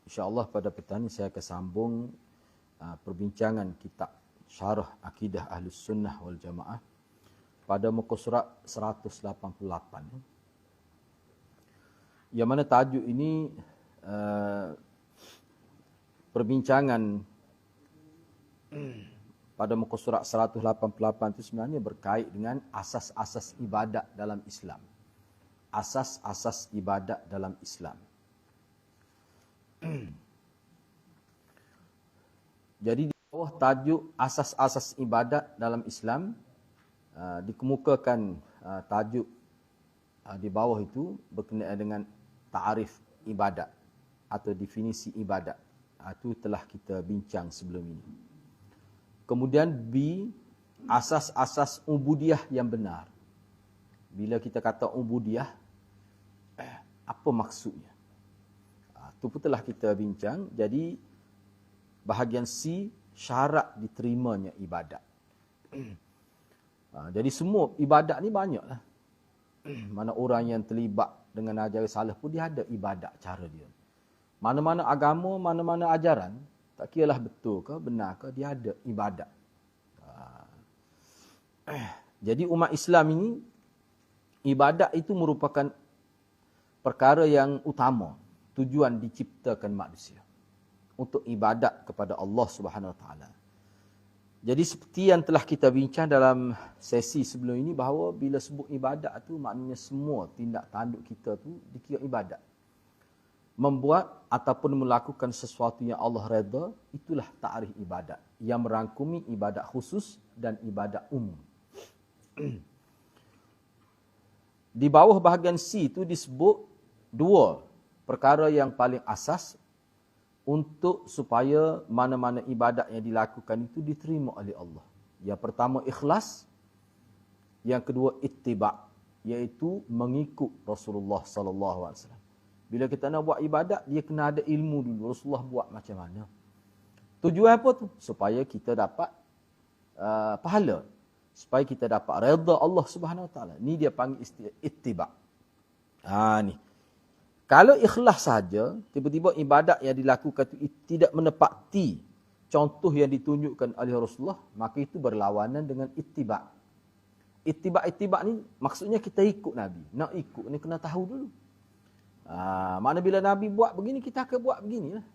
InsyaAllah pada petang ini saya akan sambung perbincangan kitab Syarah Akidah Ahlus Sunnah wal Jamaah pada muka surat 188. Yang mana tajuk ini perbincangan pada muka surat 188 itu sebenarnya berkait dengan asas-asas ibadat dalam Islam. Asas-asas ibadat dalam Islam. Jadi di bawah tajuk asas-asas ibadat dalam Islam dikemukakan tajuk di bawah itu berkenaan dengan ta'arif ibadat atau definisi ibadat. Itu telah kita bincang sebelum ini. Kemudian B, asas-asas ubudiyah yang benar. Bila kita kata ubudiyah, apa maksudnya? Itu pun telah kita bincang. Jadi bahagian C, syarat diterimanya ibadat. Jadi semua ibadat ni banyaklah. Mana orang yang terlibat dengan ajaran salaf pun dia ada ibadat cara dia. Mana-mana agama, mana-mana ajaran, tak kiralah betul ke, benar ke, dia ada ibadat. Jadi umat Islam ini, ibadat itu merupakan perkara yang utama. Tujuan diciptakan manusia untuk ibadat kepada Allah Subhanahu Wa Taala. Jadi seperti yang telah kita bincang dalam sesi sebelum ini, bahawa bila sebut ibadat tu maknanya semua tindak tanduk kita tu dikira ibadat. Membuat ataupun melakukan sesuatu yang Allah redha, itulah ta'rif ibadat yang merangkumi ibadat khusus dan ibadat umum. Di bawah bahagian C itu disebut dua perkara yang paling asas untuk supaya mana-mana ibadat yang dilakukan itu diterima oleh Allah. Yang pertama ikhlas, yang kedua ittiba', iaitu mengikut Rasulullah sallallahu alaihi wasallam. Bila kita nak buat ibadat, dia kena ada ilmu dulu. Rasulullah buat macam mana? Tujuan apa tu? Supaya kita dapat pahala, supaya kita dapat redha Allah Subhanahu Wa Taala. Ni dia panggil ittiba'. Ni. Kalau ikhlas saja, tiba-tiba ibadat yang dilakukan itu tidak menepati contoh yang ditunjukkan oleh Rasulullah, maka itu berlawanan dengan ittiba'. Ittiba' ni maksudnya kita ikut Nabi. Nak ikut ni kena tahu dulu. Mana bila Nabi buat begini, kita akan buat beginilah.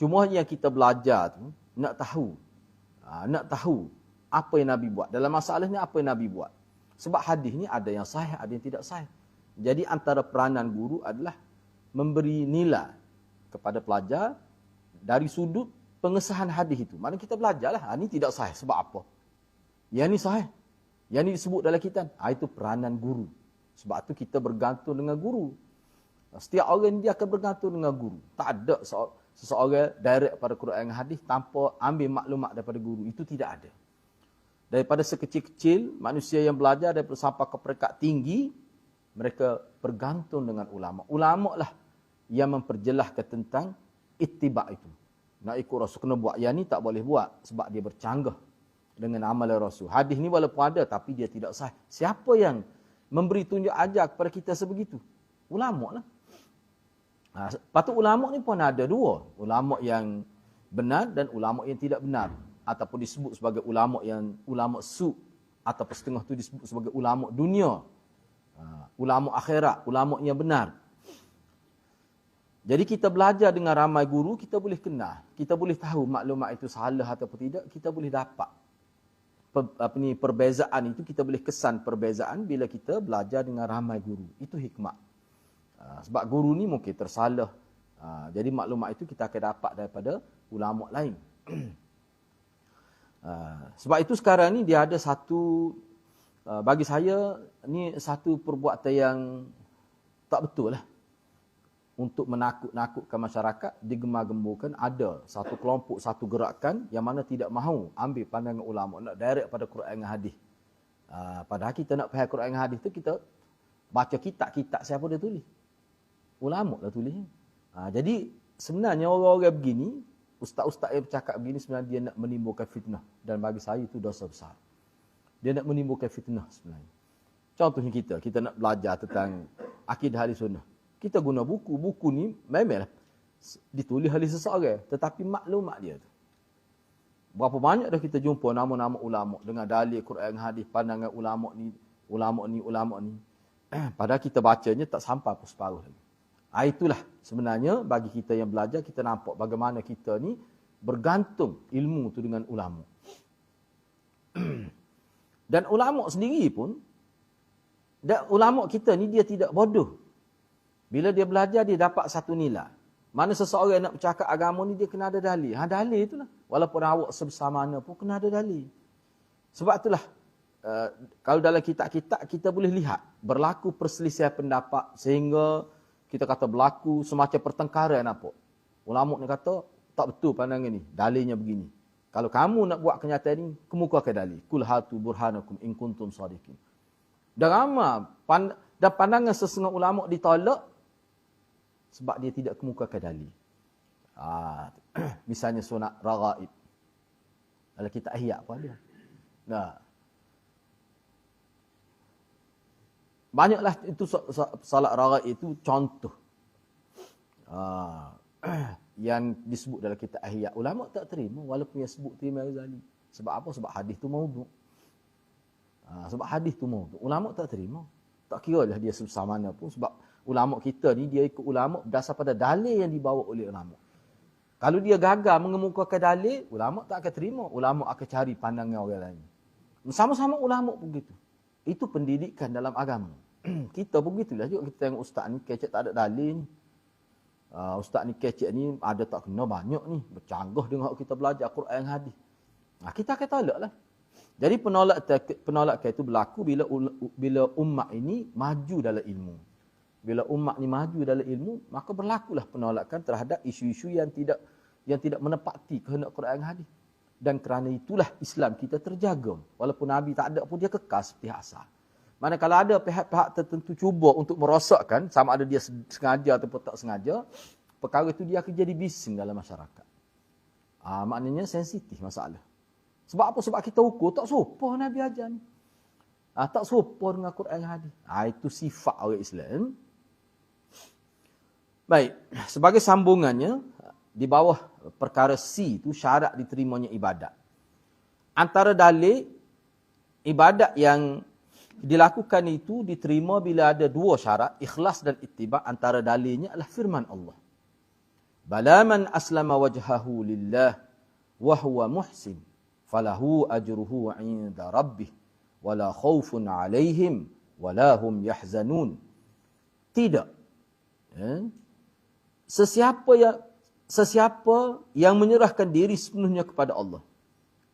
Cuma yang kita belajar tu, nak tahu. Nak tahu apa yang Nabi buat. Dalam masalah ni apa yang Nabi buat. Sebab hadis ni ada yang sahih, ada yang tidak sahih. Jadi antara peranan guru adalah memberi nilai kepada pelajar dari sudut pengesahan hadis itu. Mana kita belajarlah, ini tidak sahih sebab apa? Yang ni sahih. Yang ni disebut dalam kitab. Itu peranan guru. Sebab tu kita bergantung dengan guru. Setiap orang dia akan bergantung dengan guru. Tak ada seseorang direct pada Quran dan hadis tanpa ambil maklumat daripada guru. Itu tidak ada. Daripada sekecil-kecil, manusia yang belajar daripada sampai ke peringkat tinggi, mereka bergantung dengan ulama. Ulama lah yang memperjelaskan tentang ittiba' itu. Nak ikut Rasul kena buat. Yang ni tak boleh buat sebab dia bercanggah dengan amalan Rasul. Hadis ni walaupun ada tapi dia tidak sah. Siapa yang memberi tunjuk ajar kepada kita sebegitu? Ulama lah. Patut ulama ni pun ada dua. Ulama yang benar dan ulama yang tidak benar. Ataupun disebut sebagai ulama yang ulama su'. Ataupun setengah tu disebut sebagai ulama dunia. Ulama akhirat, ulama yang benar. Jadi kita belajar dengan ramai guru, kita boleh kenal. Kita boleh tahu maklumat itu salah ataupun tidak. Kita boleh dapat perbezaan itu, kita boleh kesan perbezaan bila kita belajar dengan ramai guru. Itu hikmah. Sebab guru ni mungkin tersalah. Jadi maklumat itu kita akan dapat daripada ulama lain. Sebab itu sekarang ni dia ada satu, bagi saya ni satu perbuatan yang tak betul lah. Untuk menakut-nakutkan masyarakat, digemar-gemburkan ada satu kelompok, satu gerakan yang mana tidak mahu ambil pandangan ulama, nak direct pada Quran dan hadis. Padahal kita nak faham Quran dan hadis tu, kita baca kitab-kitab siapa dia tulis? Ulama lah tulis. Jadi sebenarnya orang-orang begini, ustaz-ustaz yang bercakap begini sebenarnya dia nak menimbulkan fitnah. Dan bagi saya itu dosa besar. Dia nak menimbulkan fitnah sebenarnya. Contohnya kita nak belajar tentang akidah ahli sunnah. Kita guna buku. Buku ni memanglah ditulis oleh seseorang, tetapi maklumat dia tu. Berapa banyak dah kita jumpa nama-nama ulama dengan dalil Quran hadis, pandangan ulama ni. Padahal kita bacanya tak sampai pun separuh lagi. Itulah sebenarnya bagi kita yang belajar, kita nampak bagaimana kita ni bergantung ilmu tu dengan ulama. Dan ulama sendiri pun, dan ulama kita ni dia tidak bodoh. Bila dia belajar, dia dapat satu nilai. Mana seseorang nak bercakap agama ni, dia kena ada dalil. Dalil itulah. Walaupun awak sebesar mana pun, kena ada dalil. Sebab itulah, kalau dalam kitab-kitab, kita boleh lihat berlaku perselisihan pendapat, sehingga kita kata berlaku semacam pertengkaran apa. Ulama ni kata, tak betul pandangan ni, dalilnya begini. Kalau kamu nak buat kenyataan ni, kemukakan dalil. Kul hatu burhanakum in kuntum shadiqin. Dan ramai dan pandangan sesengah ulama ditolak sebab dia tidak kemukakan dalil. Misalnya sunat raghaib. Kalau kita ihya apa dia? Nah. Banyaklah itu salat raghaib itu contoh. Yang disebut dalam kitab ihya. Ulama tak terima walaupun yang sebut terima Ghazali. Sebab apa? Sebab hadis tu maudhu'. Sebab hadis tu maudhu'. Ulama tak terima. Tak kira lah dia sebesar mana pun. Sebab ulama kita ni, dia ikut ulama berdasar pada dalil yang dibawa oleh ulama. Kalau dia gagal mengemukakan dalil, ulama tak akan terima. Ulama akan cari pandangan orang lain. Sama-sama ulama pun begitu. Itu pendidikan dalam agama. Kita pun begitulah juga. Kita tengok ustaz ni kecek tak ada dalil ni. Ustaz ni kecek ni ada tak kena banyak ni. Bercanggah dengan kita belajar Quran hadis. Kita akan tolak lah. Jadi penolakan itu berlaku bila umat ini maju dalam ilmu. Bila umat ni maju dalam ilmu, maka berlakulah penolakan terhadap isu-isu yang tidak menepati kehendak Quran hadis. Dan kerana itulah Islam kita terjaga. Walaupun Nabi tak ada pun, dia kekal seperti asal. Manakala ada pihak-pihak tertentu cuba untuk merosakkan, sama ada dia sengaja ataupun tak sengaja, perkara itu dia akan jadi bising dalam masyarakat. Maknanya sensitif masalah. Sebab apa? Sebab kita ukur tak serupa Nabi ajar ni. Tak serupa dengan Quran hadis. Itu sifat orang Islam. Baik, sebagai sambungannya, di bawah perkara C itu syarat diterimanya ibadat. Antara dalil ibadat yang dilakukan itu diterima bila ada dua syarat, ikhlas dan ittiba'. Antara dalilnya adalah firman Allah. Bala man aslama wajhahu lillah wa huwa muhsin falahu ajruhu 'inda rabbih wala khaufun 'alaihim wala hum yahzanun. Tidak. Sesiapa yang menyerahkan diri sepenuhnya kepada Allah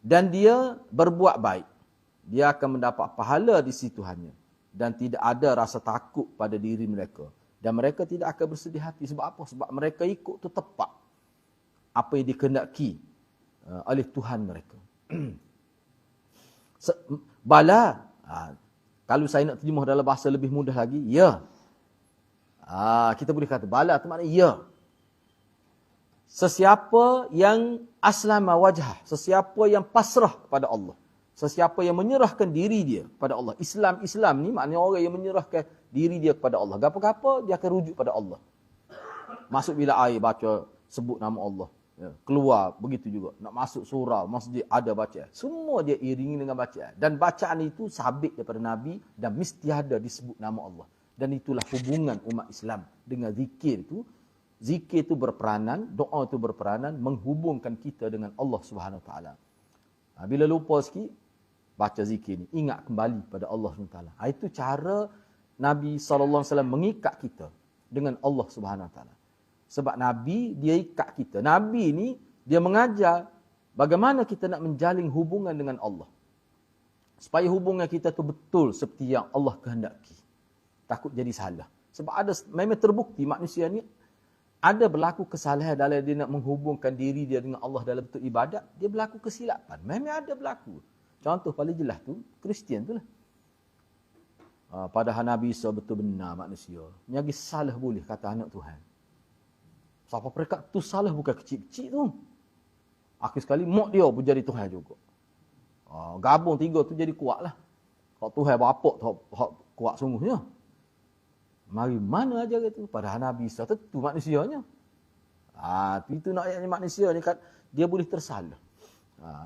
dan dia berbuat baik, dia akan mendapat pahala di sisi Tuhannya dan tidak ada rasa takut pada diri mereka dan mereka tidak akan bersedih hati. Sebab apa? Sebab mereka ikut tu tepat apa yang dikehendaki oleh Tuhan mereka. Bala, kalau saya nak terjemah dalam bahasa lebih mudah lagi, ya. Kita boleh kata bala tu maknanya ya. Sesiapa yang aslama wajhah, sesiapa yang pasrah kepada Allah, sesiapa yang menyerahkan diri dia kepada Allah. Islam ni maknanya orang yang menyerahkan diri dia kepada Allah. Gapa-gapa dia akan rujuk pada Allah. Masuk bila air baca sebut nama Allah. Keluar begitu juga. Nak masuk surau, masjid ada bacaan. Semua dia iringi dengan bacaan. Dan bacaan itu sabit daripada Nabi dan mesti ada disebut nama Allah. Dan itulah hubungan umat Islam dengan zikir itu. Zikir itu berperanan, doa itu berperanan menghubungkan kita dengan Allah Subhanahu Wa Taala. Bila lupa sikit, baca zikir ni, ingat kembali pada Allah Subhanahu Wa Taala. Itu cara Nabi SAW mengikat kita dengan Allah Subhanahu Wa Taala. Sebab Nabi dia ikat kita. Nabi ni dia mengajar bagaimana kita nak menjalin hubungan dengan Allah. Supaya hubungan kita tu betul seperti yang Allah kehendaki. Takut jadi salah. Sebab memang terbukti manusia ni ada berlaku kesalahan dalam dia nak menghubungkan diri dia dengan Allah dalam bentuk ibadat, dia berlaku kesilapan. Memang ada berlaku. Contoh paling jelas tu, Kristian tu lah. Padahal Nabi Isa betul benar manusia. Nyagi salah boleh kata anak Tuhan. Siapa perekat tu salah bukan kecil-kecil tu. Akhir sekali mak dia pun jadi Tuhan juga. Gabung tiga tu jadi kuat lah. Kalau Tuhan bapak tu kuat sungguhnya. Mari mana aja gitu. Padahal Nabi Isa tentu manusianya. Itu ayatnya manusia ni kan dia boleh tersalah.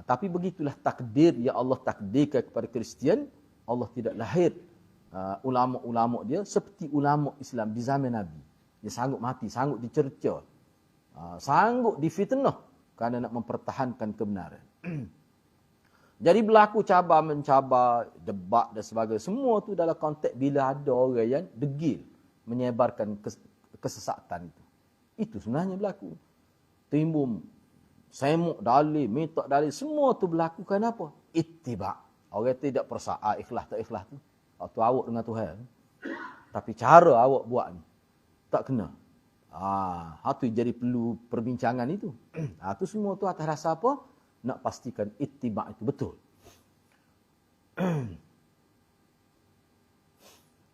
Tapi begitulah takdir yang Allah takdirkan kepada Kristian. Allah tidak lahir ulama-ulama dia seperti ulama Islam di zaman Nabi. Dia sanggup mati, sanggup dicerca, sanggup difitnah kerana nak mempertahankan kebenaran. Jadi berlaku cabar-mencabar, debat dan sebagainya. Semua tu dalam konteks bila ada orang yang degil menyebarkan kesesatan itu. Itu sebenarnya berlaku. Timbul semuk dalil, minta dalil, semua tu berlaku kerana apa? Ittiba'. Orang tidak persoal ikhlas tak ikhlas tu. Waktu awak dengan Tuhan. Tapi cara awak buat ni tak kena. Itu jadi perlu perbincangan itu. Itu semua tu atas rasa apa? Nak pastikan ittiba' itu betul.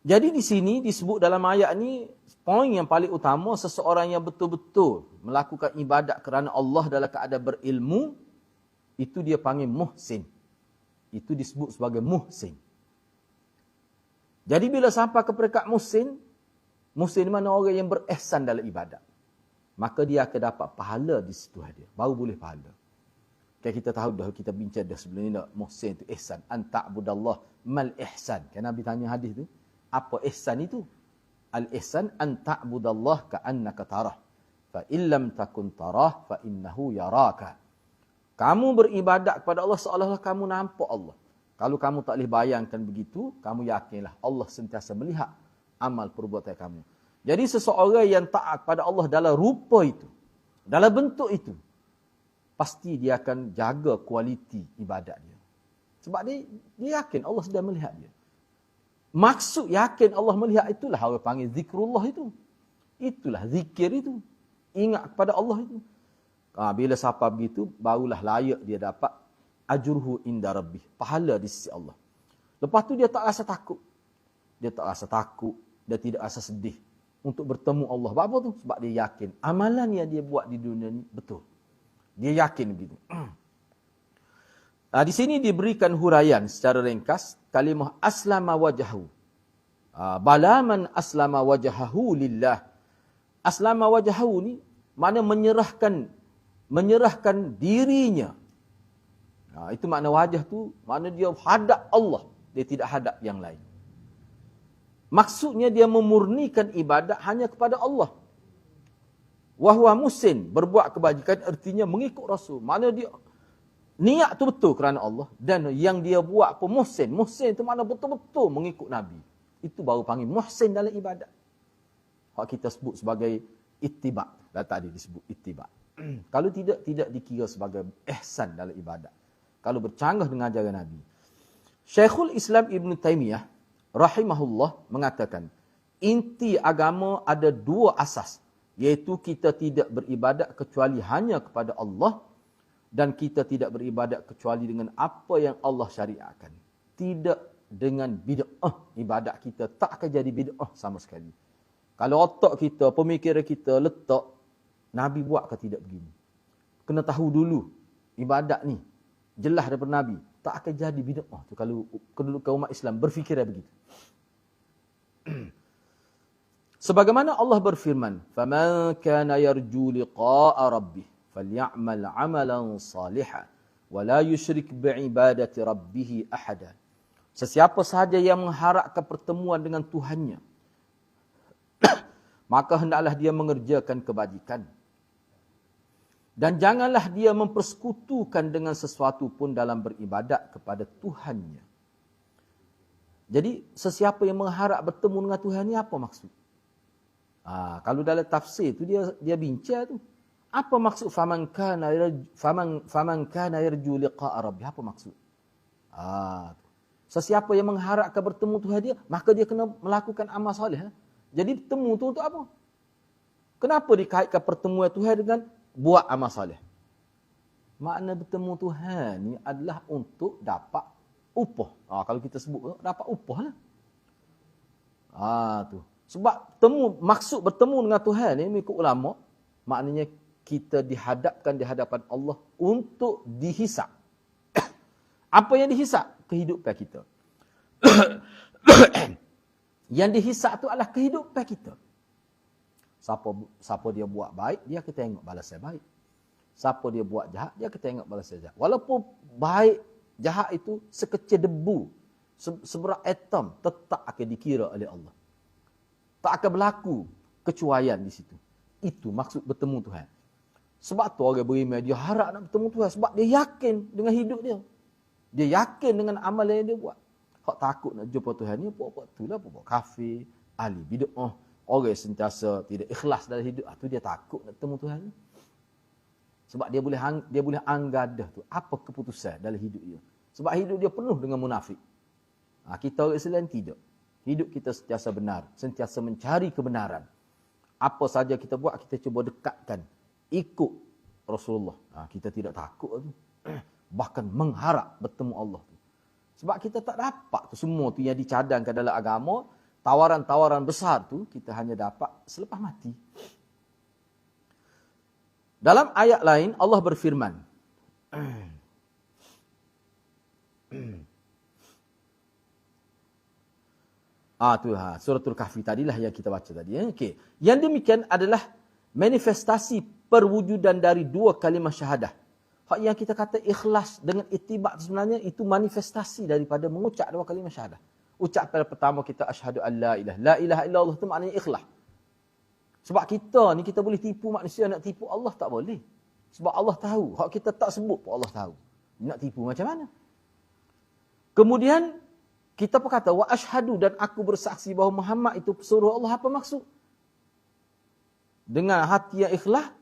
Jadi di sini disebut dalam ayat ni, poin yang paling utama, seseorang yang betul-betul melakukan ibadat kerana Allah dalam keadaan berilmu, itu dia panggil muhsin. Itu disebut sebagai muhsin. Jadi bila sampai ke peringkat muhsin, muhsin mana orang yang berihsan dalam ibadat, maka dia akan dapat pahala di situ dia. Baru boleh pahala. Kita tahu dah, kita bincang dah sebelum ni, muhsin itu ihsan. Anta'budallah mal ihsan. Kan Nabi tanya hadis tu, apa ihsan itu? Al-ihsan anta'budallah ka'annaka tarah. Fa illam takun tarah fa innahu yaraka. Kamu beribadat kepada Allah seolah-olah kamu nampak Allah. Kalau kamu tak boleh bayangkan begitu, kamu yakinlah Allah sentiasa melihat amal perbuatan kamu. Jadi seseorang yang taat kepada Allah dalam rupa itu, dalam bentuk itu, pasti dia akan jaga kualiti ibadat dia. Sebab dia yakin Allah sedang melihat dia. Maksud yakin Allah melihat itulah orang panggil zikrullah itu. Itulah zikir itu. Ingat kepada Allah itu. Bila siapa begitu, barulah layak dia dapat ajruhu inda rabbih. Pahala di sisi Allah. Lepas tu dia tak rasa takut. Dia tak rasa takut. Dia tidak rasa sedih untuk bertemu Allah. Sebab apa tu? Sebab dia yakin amalan yang dia buat di dunia ni betul. Dia yakin begitu. Di sini diberikan huraian secara ringkas kalimah aslama wajhahu. Balaman aslama wajhahu lillah. Aslama wajhahu ni mana menyerahkan dirinya. Itu makna wajah tu, makna dia hadap Allah, dia tidak hadap yang lain. Maksudnya dia memurnikan ibadat hanya kepada Allah. Wahwa muhsin, berbuat kebajikan artinya mengikut Rasul. Mana dia niat tu betul kerana Allah, dan yang dia buat pun muhsin. Muhsin itu makna betul-betul mengikut Nabi. Itu baru panggil muhsin dalam ibadat. Hak kita sebut sebagai ittiba'. Tadi disebut ittiba'. Kalau tidak dikira sebagai ihsan dalam ibadat. Kalau bercanggah dengan ajaran Nabi. Syekhul Islam Ibn Taymiyah rahimahullah mengatakan, inti agama ada dua asas. Iaitu kita tidak beribadat kecuali hanya kepada Allah, dan kita tidak beribadat kecuali dengan apa yang Allah syariatkan. Tidak dengan bid'ah. Ibadat kita tak akan jadi bid'ah sama sekali. Kalau otak kita, pemikiran kita letak, Nabi buat ke tidak begini. Kena tahu dulu, ibadat ni jelas daripada Nabi. Tak akan jadi bid'ah tu kalau kedudukan umat Islam berfikir begitu. Sebagaimana Allah berfirman, "Faman kana yarju liqa'a rabbih falyamal 'amalan salihan wa la yusyrik bi'ibadati rabbih ahada." Sesiapa sahaja yang mengharapkan pertemuan dengan Tuhannya, maka hendaklah dia mengerjakan kebajikan. Dan janganlah dia mempersekutukan dengan sesuatu pun dalam beribadat kepada Tuhannya. Jadi, sesiapa yang mengharap bertemu dengan Tuhan ni apa maksud? Kalau dalam tafsir tu dia bincang tu. Apa maksud faman kana yarju liqa'a rabbih? Apa maksud? Sesiapa yang mengharapkan bertemu Tuhan dia, maka dia kena melakukan amal soleh. Jadi bertemu tu untuk apa? Kenapa dikaitkan pertemuan Tuhan dengan buat amal soleh? Makna bertemu Tuhan ni adalah untuk dapat upah. Kalau kita sebut dapat upah lah. Tu. Sebab maksud bertemu dengan Tuhan ni mengikut ulama, maknanya kita dihadapkan di hadapan Allah untuk dihisap. Apa yang dihisap? Kehidupan kita. Yang dihisap tu adalah kehidupan kita. Siapa dia buat baik, dia akan tengok balasan baik. Siapa dia buat jahat, dia akan tengok balasan jahat. Walaupun baik, jahat itu sekecil debu, seberat atom, tetap akan dikira oleh Allah. Tak akan berlaku kecuaian di situ. Itu maksud bertemu Tuhan. Sebab tu orang beriman, dia harap nak bertemu Tuhan. Sebab dia yakin dengan hidup dia. Dia yakin dengan amalan yang dia buat. Hak takut nak jumpa Tuhan ni, buat-buat tu lah. Buat kafir, ahli bid'ah. Orang yang sentiasa tidak ikhlas dalam hidup. Itu dia takut nak bertemu Tuhan ni. Sebab dia boleh anggadah tu. Apa keputusan dalam hidup dia. Sebab hidup dia penuh dengan munafik. Kita orang Islam tidak. Hidup kita sentiasa benar. Sentiasa mencari kebenaran. Apa saja kita buat, kita cuba dekatkan. Ikut Rasulullah. Kita tidak takut tu. Bahkan mengharap bertemu Allah tu. Sebab kita tak dapat tu semua tu yang dicadangkan dalam agama. Tawaran-tawaran besar tu kita hanya dapat selepas mati. Dalam ayat lain Allah berfirman. Suratul Kahfi tadilah yang kita baca tadi. Okey. Yang demikian adalah manifestasi perwujudan dari dua kalimah syahadah. Hak yang kita kata ikhlas dengan ittiba' sebenarnya itu manifestasi daripada mengucap dua kalimah syahadah. Ucapan pertama kita asyhadu an la ilaha illallah itu maknanya ikhlas. Sebab kita ni kita boleh tipu manusia, nak tipu Allah tak boleh. Sebab Allah tahu. Hak kita tak sebut pun Allah tahu. Nak tipu macam mana? Kemudian kita pun kata wa asyhadu, dan aku bersaksi bahawa Muhammad itu pesuruh Allah. Apa maksud? Dengan hati yang ikhlas,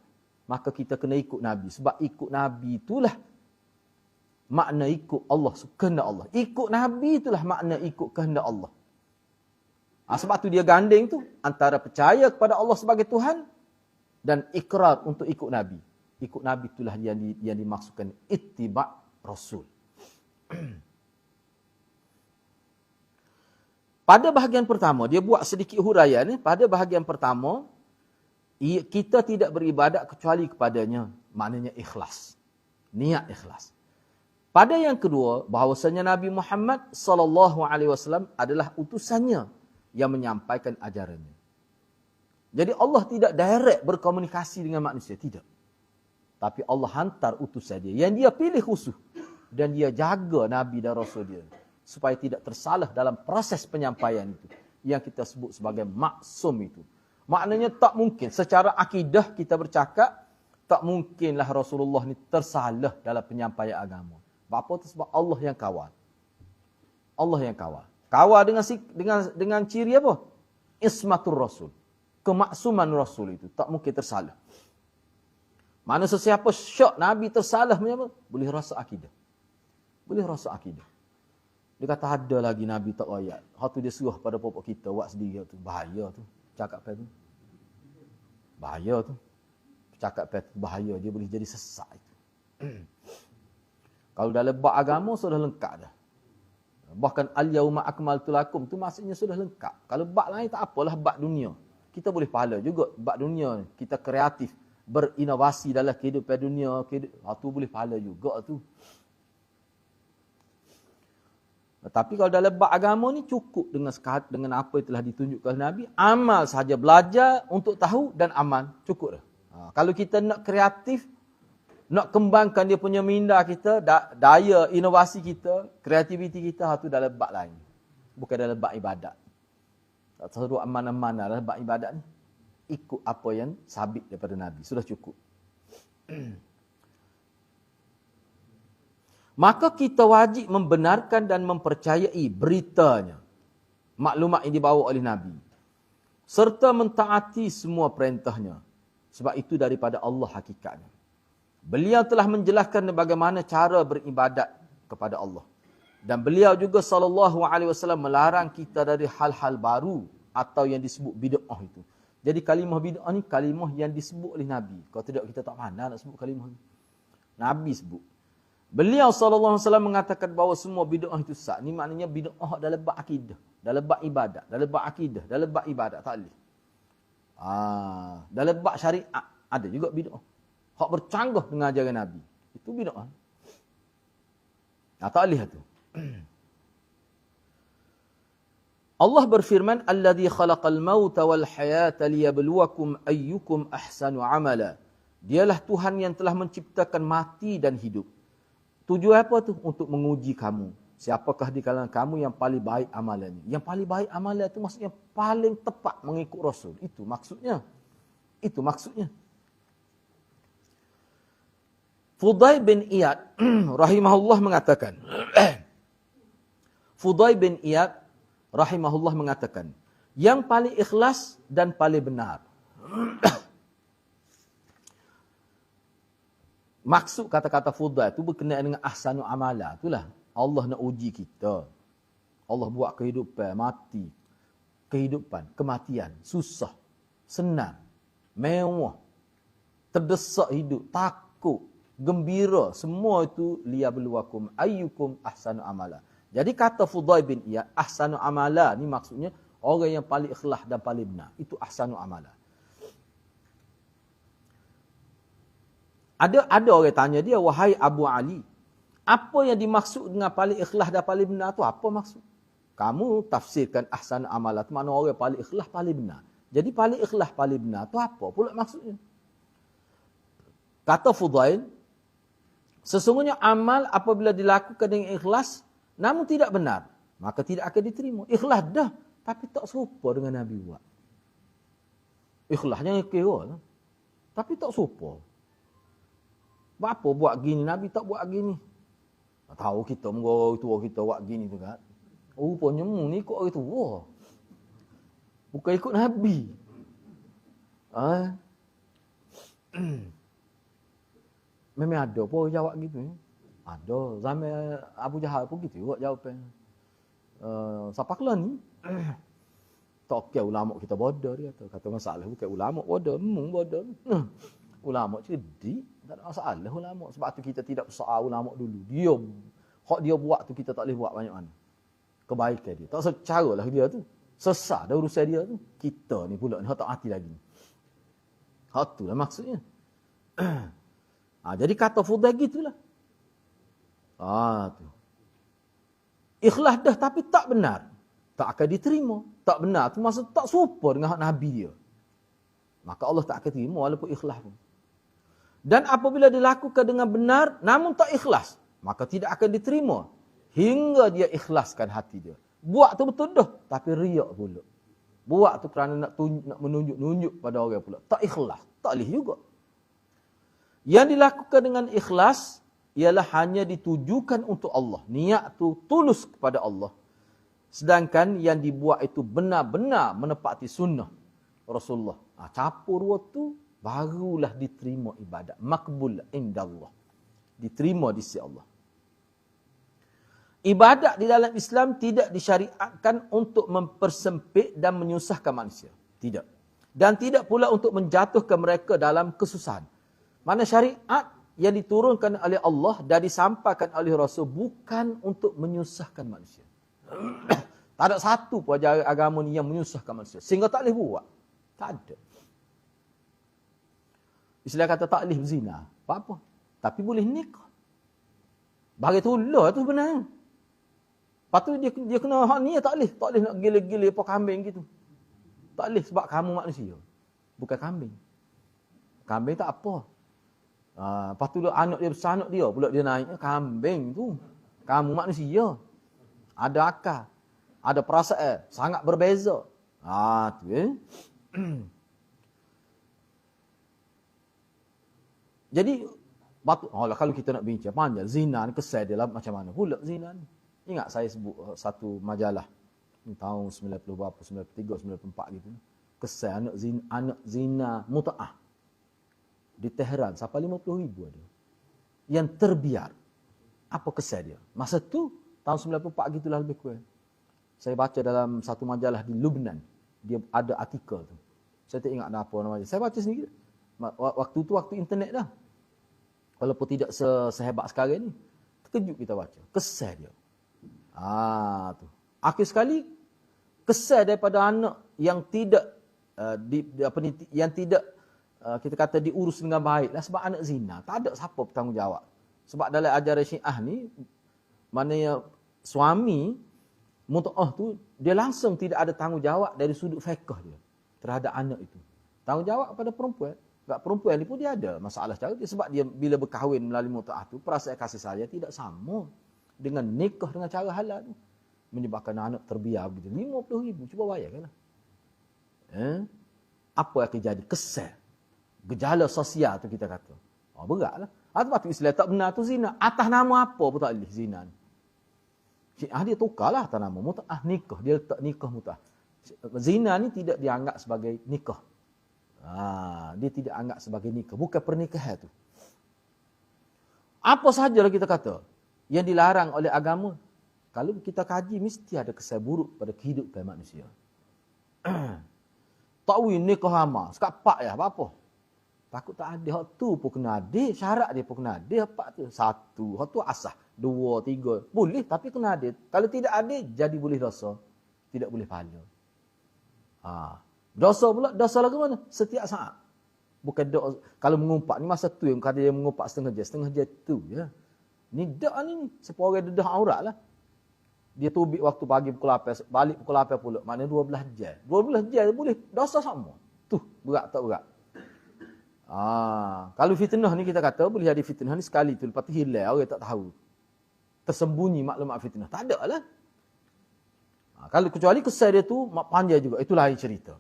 maka kita kena ikut Nabi. Sebab ikut Nabi itulah makna ikut Allah, kehendak Allah. Ikut Nabi itulah makna ikut kehendak Allah. Sebab tu dia ganding tu antara percaya kepada Allah sebagai Tuhan dan ikrar untuk ikut Nabi. Ikut Nabi itulah yang dimaksudkan ittiba' Rasul. Pada bahagian pertama, dia buat sedikit huraian. Pada bahagian pertama, kita tidak beribadat kecuali kepadanya. Maknanya ikhlas. Niat ikhlas. Pada yang kedua, bahawasanya Nabi Muhammad SAW adalah utusannya yang menyampaikan ajarannya. Jadi Allah tidak direct berkomunikasi dengan manusia. Tidak. Tapi Allah hantar utusan dia. Yang dia pilih khusus. Dan dia jaga Nabi dan Rasul dia. Supaya tidak tersalah dalam proses penyampaian itu. Yang kita sebut sebagai maksum itu. Maknanya tak mungkin. Secara akidah kita bercakap, tak mungkinlah Rasulullah ni tersalah dalam penyampaian agama. Apa tu? Sebab Allah yang kawal. Allah yang kawal. Kawal dengan ciri apa? Ismatur Rasul. Kemaksuman Rasul itu. Tak mungkin tersalah. Mana sesiapa syak Nabi tersalah macam apa? Boleh rasa akidah. Boleh rasa akidah. Dia kata ada lagi Nabi tak ayat. Hak tu dia suruh pada pokok kita buat sendiri tu. Bahaya tu. Cakap apa tu? Bahaya tu. Cakap apa tu? Bahaya. Dia boleh jadi sesak itu. Kalau dah lebak agama, sudah lengkap dah. Bahkan al-yauma akmaltu lakum tu maksudnya sudah lengkap. Kalau bab lain tak apalah, bab dunia. Kita boleh pahala juga bab dunia. Kita kreatif, berinovasi dalam kehidupan dunia. Tu boleh pahala juga tu. Tapi kalau dalam bab agama ni cukup dengan apa yang telah ditunjukkan Nabi. Amal sahaja, belajar untuk tahu dan amal. Cukup dah. Kalau kita nak kreatif, nak kembangkan dia punya minda kita, daya inovasi kita, kreativiti kita, itu dalam bab lain. Bukan dalam bab ibadat. Tak seru aman-aman dalam bab ibadat ni. Ikut apa yang sabit daripada Nabi. Sudah cukup. Maka kita wajib membenarkan dan mempercayai beritanya. Maklumat yang dibawa oleh Nabi. Serta mentaati semua perintahnya. Sebab itu daripada Allah hakikatnya. Beliau telah menjelaskan bagaimana cara beribadat kepada Allah. Dan beliau juga SAW melarang kita dari hal-hal baru atau yang disebut bid'ah itu. Jadi kalimah bid'ah ni kalimah yang disebut oleh Nabi. Kalau tidak kita tak pandai nak sebut kalimah ni. Nabi sebut. Beliau SAW mengatakan bahawa semua bid'ah itu sesat. Ni maknanya bid'ah dalam bab akidah, dalam bab ibadat, dalam bab akidah, dalam bab ibadat tak boleh. Dalam bab syariat ada juga bid'ah. Hak bercanggah dengan ajaran Nabi. Itu bid'ah. Tak boleh tu. Allah berfirman, "Allazi khalaqal mauta wal hayata liyabluwakum ayyukum ahsanu amala." Dialah Tuhan yang telah menciptakan mati dan hidup. Tujuan apa tu? Untuk menguji kamu. Siapakah di kalangan kamu yang paling baik amalannya? Yang paling baik amalan itu maksudnya paling tepat mengikut Rasul. Itu maksudnya. Itu maksudnya. Fudail bin Iyad rahimahullah mengatakan. Fudail bin Iyad rahimahullah mengatakan, yang paling ikhlas dan paling benar. Maksud kata-kata Fudail itu berkenaan dengan ahsanu amala. Itulah Allah nak uji kita. Allah buat kehidupan, mati, kehidupan, kematian, susah, senang, mewah, terdesak hidup, takut, gembira, semua itu liyabluwakum ayyukum ahsanu amala. Jadi kata Fudail bin Iyad, ahsanu amala ni maksudnya orang yang paling ikhlas dan paling benar. Itu ahsanu amala. Ada orang tanya dia, wahai Abu Ali, apa yang dimaksud dengan paling ikhlas dan paling benar tu apa maksud? Kamu tafsirkan ahsanu amala tu makna orang paling ikhlas paling benar. Jadi paling ikhlas paling benar tu apa pula maksudnya? Kata Fudail, sesungguhnya amal apabila dilakukan dengan ikhlas namun tidak benar, maka tidak akan diterima. Ikhlas dah, tapi tak serupa dengan Nabi buat. Ikhlasnya kira lah, tapi tak serupa. Apa buat gini, Nabi tak buat gini. Tahu kita, orang tua kita buat gini tu kan. Rupanya ni ikut orang tua. Bukan ikut Nabi. Memang ada pun jawab gitu. Ada. Zaman Abu Jahal pun gitu buat jawapan. Siapa kelah ni? Tak kira ulama kita bodoh dia. Kata masalah bukan ulama bodoh. Bodoh. Ulama cerdik. Tak ada masalah ulama. Sebab tu kita tidak soal ulama dulu. Dia. Hak dia buat tu kita tak boleh buat banyak mana. Kebaikan dia. Tak secara lah dia tu. Sesat dah urusan dia tu. Kita ni pula ni. Hak tak mati lagi. Hak tu lah maksudnya. Jadi kata Fudail gitulah. Tu. Ikhlas dah tapi tak benar. Tak akan diterima. Tak benar tu maksud tak serupa dengan hak Nabi dia. Maka Allah tak akan terima walaupun ikhlas pun. Dan apabila dilakukan dengan benar namun tak ikhlas, maka tidak akan diterima hingga dia ikhlaskan hati dia. Buat tu betul dah tapi riak pula. Buat tu kerana nak menunjuk pada orang pula. Tak ikhlas, tak boleh juga. Yang dilakukan dengan ikhlas ialah hanya ditujukan untuk Allah. Niat tu tulus kepada Allah. Sedangkan yang dibuat itu benar-benar menepati sunnah Rasulullah. Campur dua tu barulah diterima ibadat. Makbul indallah. Diterima di sisi Allah. Ibadat di dalam Islam tidak disyariatkan untuk mempersempit dan menyusahkan manusia. Tidak. Dan tidak pula untuk menjatuhkan mereka dalam kesusahan. Mana syariat yang diturunkan oleh Allah dan disampaikan oleh Rasul bukan untuk menyusahkan manusia. Tak ada satu pun ajaran agama ni yang menyusahkan manusia. Sehingga tak boleh buat. Tak ada. Islam kata tak boleh berzina. Apa-apa. Tapi boleh nikah. Bagi tu lah tu sebenarnya. Lepas tu dia kena hak ni tak boleh. Tak boleh nak gila-gila apa kambing gitu. Tak boleh sebab kamu manusia. Bukan kambing. Kambing tak apa. Lepas tu anak dia besar, anak dia pula dia naik. Kambing tu. Kamu manusia. Ada akal. Ada perasaan. Sangat berbeza. Tu Jadi, kalau kita nak bincang panjang, zina ni kesal dia lah macam mana pula zina ni. Ingat saya sebut satu majalah. Ni tahun 90 berapa, 93, 94 gitu. Kesal anak zina muta'ah. Di Tehran, sampai 50,000 ada. Yang terbiar. Apa kesal dia? Masa tu, tahun 94 gitulah lebih kurang. Saya baca dalam satu majalah di Lebanon. Dia ada artikel tu. Saya tak ingat apa namanya. Saya baca sendiri. Waktu tu, waktu internet dah. Walaupun tidak sehebat sekarang ni. Terkejut kita baca. Kesal dia. Tu. Akhir sekali, kesal daripada anak yang tidak, yang tidak, kita kata diurus dengan baik lah. Sebab anak zina. Tak ada siapa bertanggungjawab. Sebab dalam ajaran Syiah ni, maknanya suami Mut'ah tu dia langsung tidak ada tanggungjawab dari sudut fiqh dia terhadap anak itu. Tanggungjawab pada perempuan. Tak perempuan ni pun dia ada masalah cara dia sebab dia bila berkahwin melalui mut'ah tu perasaan kasih sayang tidak sama dengan nikah dengan cara halal tu. Menyebabkan anak terbiar begitu. 50,000 cuba bayangkanlah. Apa yang akan jadi? Kesal. Gejala sosial tu kita kata. Beratlah. Atau Islam tak benar tu zina. Atas nama apa pun tak boleh zina ni. Syiah dia tukarlah atas nama mut'ah nikah. Dia letak nikah mut'ah. Zina ni tidak dianggap sebagai nikah. Dia tidak anggap sebagai nikah. Bukan pernikahan tu. Apa sahajalah kita kata yang dilarang oleh agama. Kalau kita kaji, mesti ada kesan buruk pada kehidupan manusia. Takwil nikah amal. Sekat pak ya, apa-apa. Takut tak ada. Hak tu pun kena ada. Syarat dia pun kena ada. Apa tu? 1. Hak tu asah. 2, 3. Boleh, tapi kena ada. Kalau tidak ada, jadi boleh dosa. Tidak boleh pahala. Dosa pula, dosa lagu mana? Setiap saat. Bukan dosa. Kalau mengumpat ni masa tu yang kata dia mengumpat setengah jam tu ya. Ni dak ni sepuluh orang dedah aurat lah. Dia tubik waktu pagi pukul 8, balik pukul 8 pula. Maknanya 12 jam. 12 jam boleh dosa sama. Tu berat tak berat? Kalau fitnah ni kita kata boleh jadi fitnah ni sekali tu lepas tu hilang orang tak tahu. Tersembunyi maklumat fitnah. Tak ada lah. Kalau kecuali kesal dia tu panjang juga. Itu lain cerita.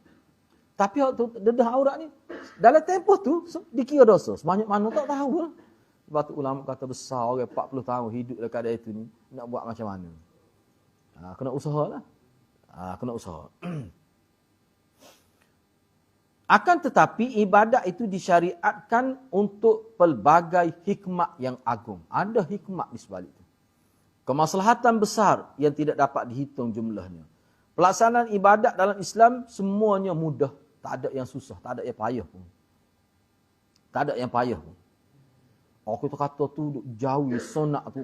Tapi waktu dedah aurat ni, dalam tempoh tu, dikira dosa. Sebanyak mana tak tahu lah. Sebab tu ulama kata besar orang 40 tahun hidup dalam keadaan itu ni, nak buat macam mana? Kena usaha lah. Kena usaha. Akan tetapi, ibadat itu disyariatkan untuk pelbagai hikmat yang agung. Ada hikmat di sebalik itu. Kemaslahatan besar yang tidak dapat dihitung jumlahnya. Pelaksanaan ibadat dalam Islam semuanya mudah. Tak ada yang susah, tak ada yang payah pun. Tak ada yang payah pun. Kita kata tu jauh sonak tu.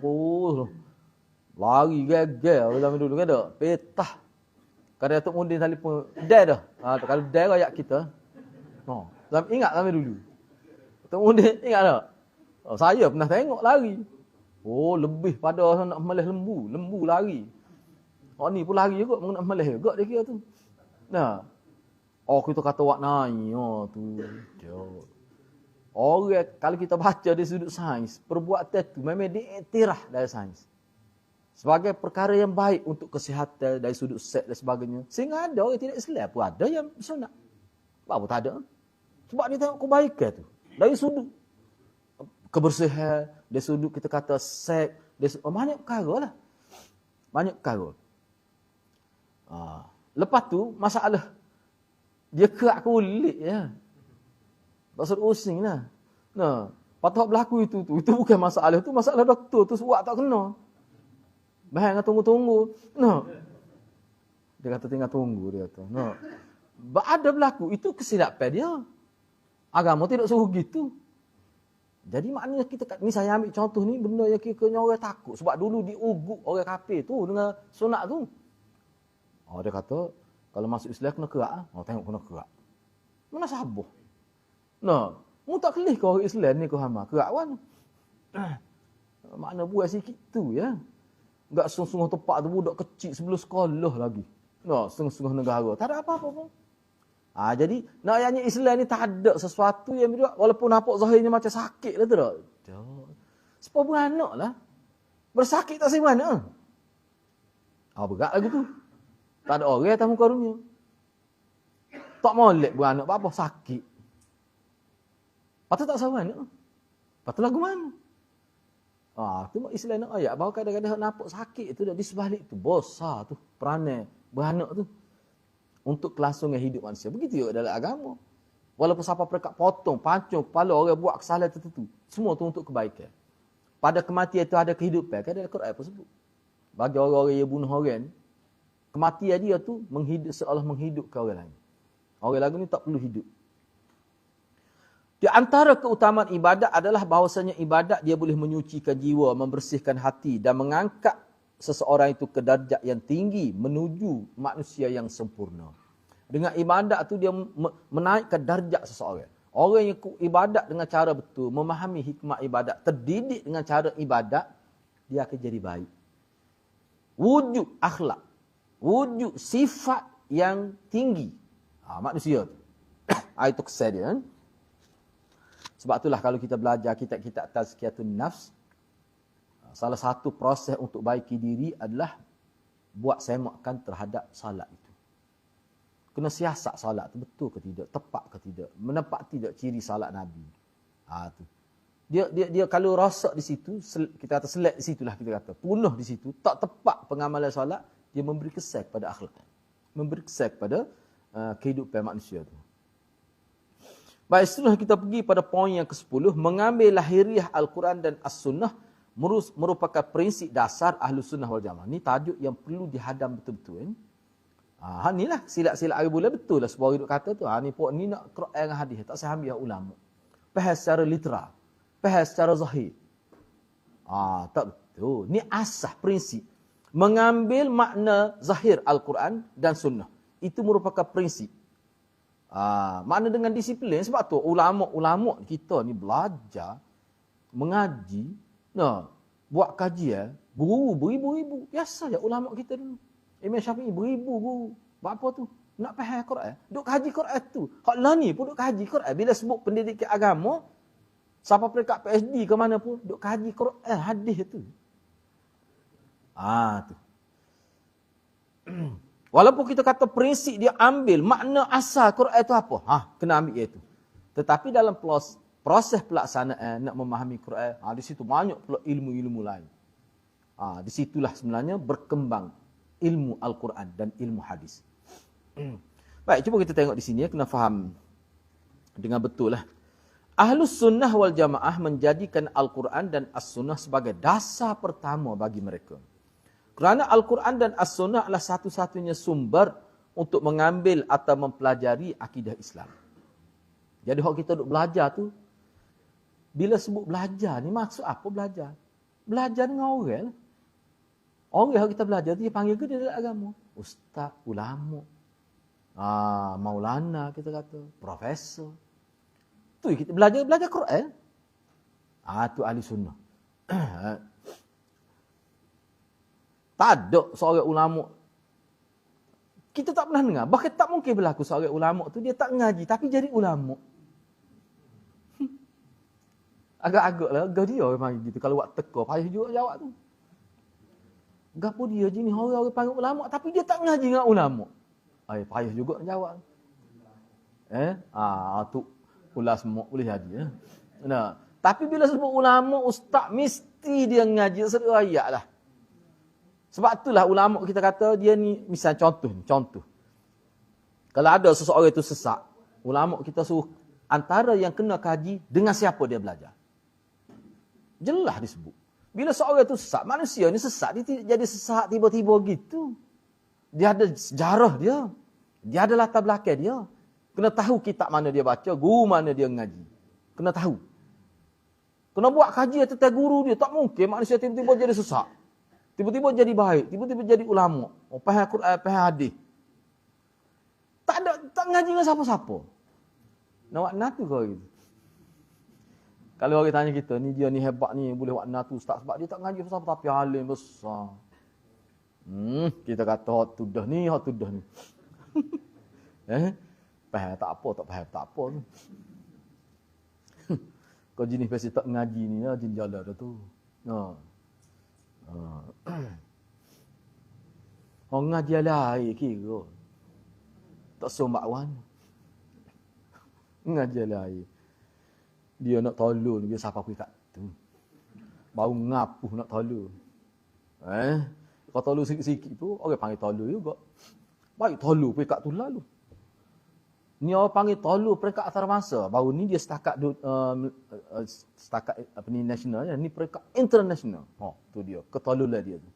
Lari gagal zaman dulu kan tak? Petah. Kalau Datuk Mudin telefon, dah dah. Kalau dah rakyat kita. Ingat zaman dulu. Datuk Mudin ingat tak? Saya pernah tengok lari. Lebih pada nak melih lembu. Lembu lari. Ni pun lari juga, nak melih juga dia kira tu. Kita kata wak naik tu. Orang kalau kita baca dari sudut sains, perbuatan tu memang diiktiraf dari sains. Sebagai perkara yang baik untuk kesihatan dari sudut seks dan sebagainya. Sehingga ada orang tidak Islam pun ada yang sunat. Apa tak ada? Sebab dia tengok kebaikan tu. Dari sudut kebersihan, dari sudut kita kata seks, banyak perkara lah. Banyak perkara. Lepas tu, masalah dia kerak kulit ya. Maksud using lah. Patut berlaku itu tu. Itu bukan masalah. Itu masalah doktor tu buat tak kena. Bahaya tunggu-tunggu. Dia kata tinggal tunggu dia kata. Ada berlaku. Itu kesilapan dia. Agama tidak suruh gitu. Jadi maknanya kita, ni saya ambil contoh ni benda yang kira-kira orang takut. Sebab dulu diugut orang kafir tu dengan sunat tu. Dia kata, kalau masuk Islam kena kerak. Tengok kena kerak. Mana sabar? Mu tak kelih ke orang Islam ni kau hama. Kerak kan? Makna buat sikit tu ya. Enggak sungguh-sungguh tempat tu budak kecil sebelum sekolah lagi. Setengah-setengah negara. Tak ada apa-apa pun. Jadi, nak ayatnya Islam ni tak ada sesuatu yang berdua. Walaupun nampak zahirnya macam sakit lah tu tak? Sebab beranak lah. Bersakit tak si mana? Berat lagi tu. Tak ada orang atas muka dunia. Tak molek beranak apa-apa. Sakit. Patut tak sama anak. Patut lagu mana? Tu Islam nak ayat. Bahawa kadang-kadang nampak sakit tu. Di sebalik tu. Besar tu. Peranai. Beranak tu. Untuk kelangsungan hidup manusia. Begitu juga dalam agama. Walaupun siapa perekat potong, pancung kepala orang buat kesalahan tertentu. Semua tu untuk kebaikan. Pada kematian itu ada kehidupan. Kan dalam Quran pun sebut. Bagi orang-orang yang bunuh orang ni. Kematian dia tu seolah menghidupkan orang lain. Orang lain ni tak perlu hidup. Di antara keutamaan ibadat adalah bahawasanya ibadat dia boleh menyucikan jiwa, membersihkan hati dan mengangkat seseorang itu ke darjat yang tinggi menuju manusia yang sempurna. Dengan ibadat tu dia menaikkan darjat seseorang. Orang yang ibadat dengan cara betul, memahami hikmah ibadat, terdidik dengan cara ibadat, dia akan jadi baik. Wujud akhlak Wujud sifat yang tinggi. Manusia tu. Itu kesan dia. Kan? Sebab itulah kalau kita belajar kitab-kitab tazkiyatun nafs, salah satu proses untuk baiki diri adalah buat semakan terhadap salat itu. Kena siasat salat tu betul ke tidak, tepat ke tidak, menepati tidak ciri salat Nabi. Tu. Dia kalau rosak di situ, kita kata selek di situlah kita kata, punah di situ, tak tepat pengamalan salat, dia memberi kesan pada akhlak. Memberi kesan pada kehidupan manusia tu. Baik, setelah kita pergi pada poin yang ke-10, mengambil lahiriah Al-Quran dan As-Sunnah merupakan prinsip dasar Ahlus Sunnah wal Jamaah. Ni tajuk yang perlu dihadam betul-betul. Ni lah silap-silap hari bulan betul lah sebab hidup kata tu. Ni pok ni nak Quran dengan hadis, tak sehambiah ulama. Faham secara literal, faham secara zahir. Tak betul. Ni asas prinsip. Mengambil makna zahir Al-Quran dan Sunnah. Itu merupakan prinsip. Makna dengan disiplin. Sebab tu ulama-ulama kita ni belajar, mengaji, buat kajian, beribu-ribu. Biasa je ulama kita dulu. Imam Syafi'i beribu guru. Buat apa tu? Nak faham Quran. Duk kaji Quran tu. Hak lah ni pun duk kaji Quran. Bila sebut pendidikan agama, siapa peringkat PhD ke mana pun, duk kaji Quran, hadis tu. Tu. Walaupun kita kata prinsip dia ambil, makna asal Quran itu apa? Kena ambil itu. Tetapi dalam proses pelaksanaan nak memahami Quran, di situ banyak pula ilmu-ilmu lain. Di situlah sebenarnya berkembang ilmu Al-Quran dan ilmu hadis. Baik, cuba kita tengok di sini, kena faham dengan betul lah. Ahlus Sunnah wal Jamaah menjadikan Al-Quran dan As-Sunnah sebagai dasar pertama bagi mereka. Kerana Al-Quran dan As-Sunnah adalah satu-satunya sumber untuk mengambil atau mempelajari akidah Islam. Jadi kalau kita duk belajar tu, bila sebut belajar ni maksud apa belajar? Belajar dengan orang. Orang yang kita belajar tu dia panggil ke dia dalam agama? Ustaz, ulama, maulana kita kata, profesor. Tu kita belajar Quran. Tu ahli sunnah. Tak ada seorang ulama. Kita tak pernah dengar. Bahkan tak mungkin berlaku seorang ulama tu dia tak ngaji tapi jadi ulama. Agak-agak lah. Agak dia orang panggil gitu. Kalau buat teka, payah juga jawab tu. Gapo dia jenis orang panggil ulama tapi dia tak ngaji dengan ulama. Payah juga jawab. Tu ulas semua boleh jadi. Tapi bila sebut ulama, ustaz mesti dia ngaji seraya lah. Sebab itulah ulama kita kata dia ni, misal contoh. Kalau ada seseorang itu sesat, ulama kita suruh antara yang kena kaji dengan siapa dia belajar. Jelas disebut. Bila seorang itu sesat, manusia ni sesat, dia jadi sesat tiba-tiba gitu. Dia ada sejarah dia. Dia ada latar belakang dia. Kena tahu kitab mana dia baca, guru mana dia ngaji. Kena tahu. Kena buat kajian tentang guru dia. Tak mungkin manusia tiba-tiba jadi sesat. Tiba-tiba jadi baik, tiba-tiba jadi ulama. Faham Quran, faham hadis. Tak ngaji dengan siapa-siapa. Nak buat natu kau gitu. Kalau orang tanya kita, ni dia ni hebat ni, boleh buat natu ustaz sebab dia tak ngaji siapa tapi alim besar. Kita kata hot tudah ni. Faham tak apa, tak apa tu. Kau jenis pasti tak ngaji ni, jin jala dah tu. Orang ngaji lain kira. Tak sombak wan. Ngaji lain. Dia nak tolong dia siapa pergi kat tu. Baru ngapuh nak tolong. Kalau tolong sikit-sikit tu orang panggil tolong juga. Baik tolong pergi kat tu lalu. Ni orang panggil tolong peringkat antarabangsa. Baru ni dia setakat apa ni nasional, ni peringkat international. Tu dia, ketolulah dia tu.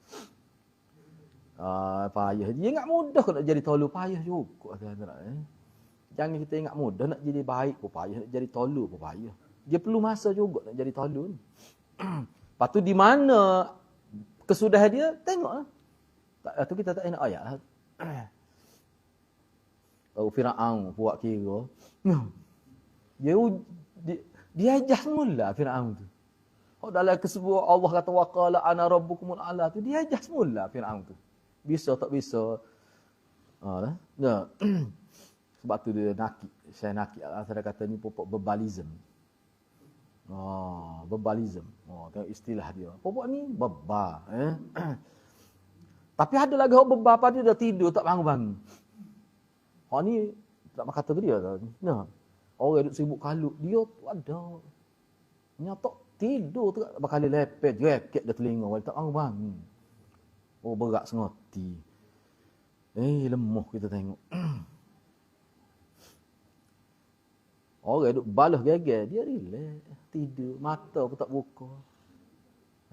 Payah. Dia ingat mudah nak jadi tolu, payah juga. Jangan kita ingat mudah nak jadi baik pun payah, nak jadi tolu pun payah. Dia perlu masa juga nak jadi tolu ni. Lepas tu di mana kesudahan dia, tengoklah. Tu kita tak nak ayat. Fir'aun buat kira. Dia ajar semula Fir'aun tu. Dalam kesebuah Allah kata waqala ana rabbukumul a'la tu dia ajar semula Fir'aun tu. Bisa tak bisa Lah. Nah. Sebab tu dia nakik. Saya nakik. Saya kata ni pokok berbalism. Berbalism. Tengok istilah dia. Pokok ni bebar. Tapi ada lagi orang bebar pada dia dah tidur tak bangun-bangun. Orang ni tak kata ke dia. Nah. Orang duduk sibuk kalut. Dia tu ada. Nyatok tidur tu bakal lepet. Jeket dia telinga. Tak bangun-bangun. Berat sengoti. Lemah kita tengok. Orang duduk balas geger. Dia relax. Tidur. Mata pun tak buka.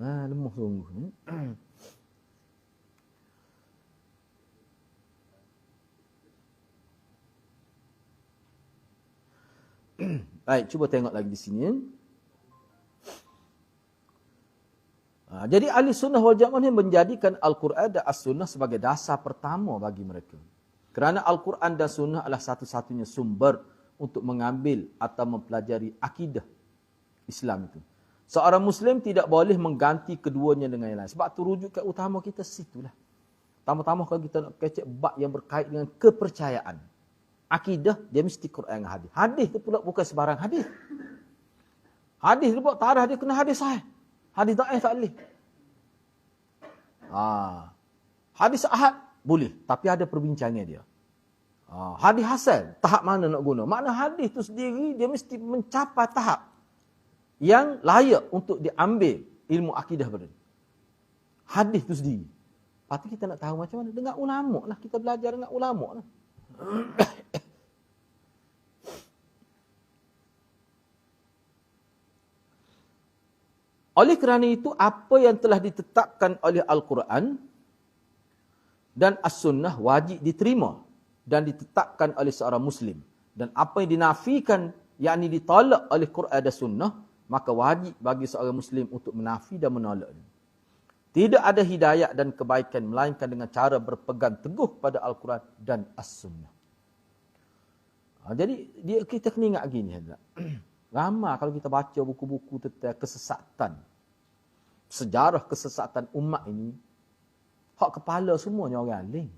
Lemah sungguh. Baik, cuba tengok lagi di sini. Jadi ahli sunnah wal jamaah ini menjadikan Al-Quran dan As-Sunnah sebagai dasar pertama bagi mereka. Kerana Al-Quran dan Sunnah adalah satu-satunya sumber untuk mengambil atau mempelajari akidah Islam itu. Seorang Muslim tidak boleh mengganti keduanya dengan yang lain. Sebab tu rujukan utama kita situlah. Pertama-tama kalau kita nak kecek bab yang berkait dengan kepercayaan. Akidah, dia mesti Quran dan hadis. Hadis tu pula bukan sebarang hadis. Hadis tu pula tarikh dia kena hadis sahih. Hadis dhaif tak boleh. Hadis ahad boleh, tapi ada perbincangan dia. Hadis hasan, tahap mana nak guna? Makna hadis tu sendiri dia mesti mencapai tahap yang layak untuk diambil ilmu akidah pada dia. Hadis tu sendiri. Lepas tu kita nak tahu macam mana? Dengan ulama lah. Kita belajar dengan ulama lah. Oleh kerana itu, apa yang telah ditetapkan oleh Al-Quran dan As-Sunnah wajib diterima dan ditetapkan oleh seorang Muslim. Dan apa yang dinafikan, yakni ditolak oleh Quran dan Sunnah, maka wajib bagi seorang Muslim untuk menafi dan menolaknya. Tidak ada hidayah dan kebaikan melainkan dengan cara berpegang teguh pada Al-Quran dan As-Sunnah. Jadi kita kena ingat gini. Ramai kalau kita baca buku-buku tentang kesesatan, sejarah kesesatan umat ini, hak kepala semuanya orang alim.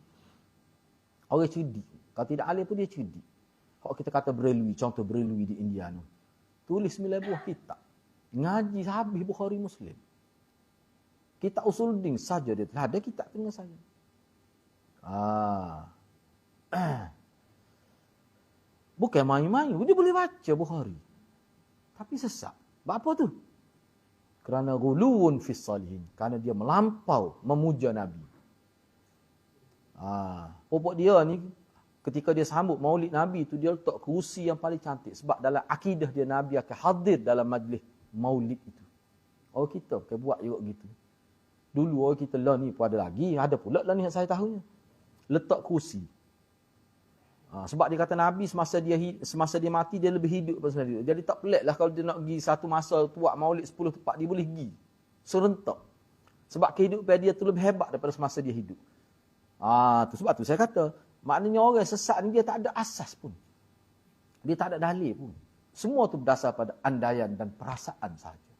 Orang cerdik. Kalau tidak alim pun dia cerdik. Kalau kita kata Berelwi, contoh Berelwi di India tu. Tulis 9 buah kitab. Ngaji habis Bukhari Muslim. Kitab Usuluddin saja dia telah ada kitab tengah saya. Bukan main-main. Dia boleh baca Bukhari. Tapi sesat. Apa tu? Kerana ghuluun fis salihin. Kerana dia melampau memuja Nabi. Pokok dia ni, ketika dia sambut maulid Nabi tu, dia letak kerusi yang paling cantik. Sebab dalam akidah dia, Nabi akan hadir dalam majlis maulid itu. Orang kita bukan buat juga gitu. Dulu orang kita lah ni pun ada lagi. Ada pula lah ni yang saya tahunya. Letak kerusi. Sebab dia kata Nabi semasa dia mati, dia lebih hidup daripada dia. Jadi tak pelik lah kalau dia nak pergi satu masa buat maulid 10 tempat, dia boleh pergi. Serentak. Sebab kehidupan dia tu lebih hebat daripada semasa dia hidup. Sebab tu saya kata, maknanya orang sesat ni dia tak ada asas pun. Dia tak ada dalil pun. Semua tu berdasar pada andaian dan perasaan sahaja.